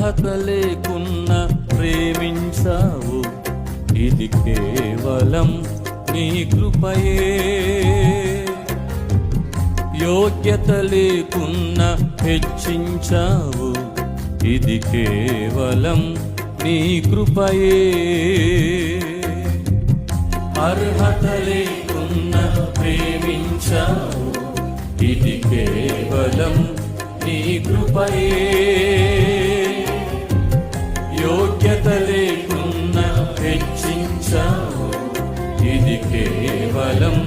అర్హత లేకున్నా ప్రేమించావు, ఇది కేవలం నీ కృపయే. యోగ్యత లేకున్నా హెచ్చించావు, ఇది కేవలం నీ కృపయే. అర్హత లేకున్నా ప్రేమించావు, ఇది కేవలం నీ కృపయే. యోగ్యత లేకున్నా హెచ్చించావు, ఇది కేవలం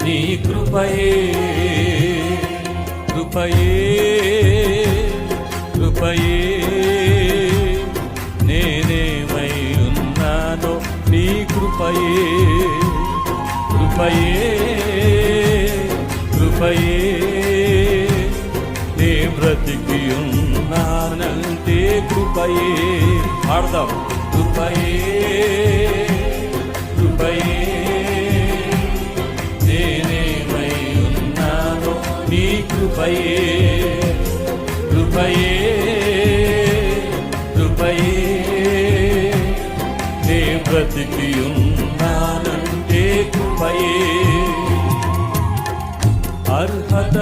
నీ కృపయే. కృపయే కృపయే నేనేమై ఉన్నానో నీ కృపయే. కృపయే కృపయే నే బ్రతికి ఉన్నానంటే కృపయే. ఆడదాం. కృపయే కృపయే నేనేమై ఉన్నానో నీ కృపయే. కృపయే కృపయే నే బ్రతికి ఉన్నానంటే కృపయే. అర్హత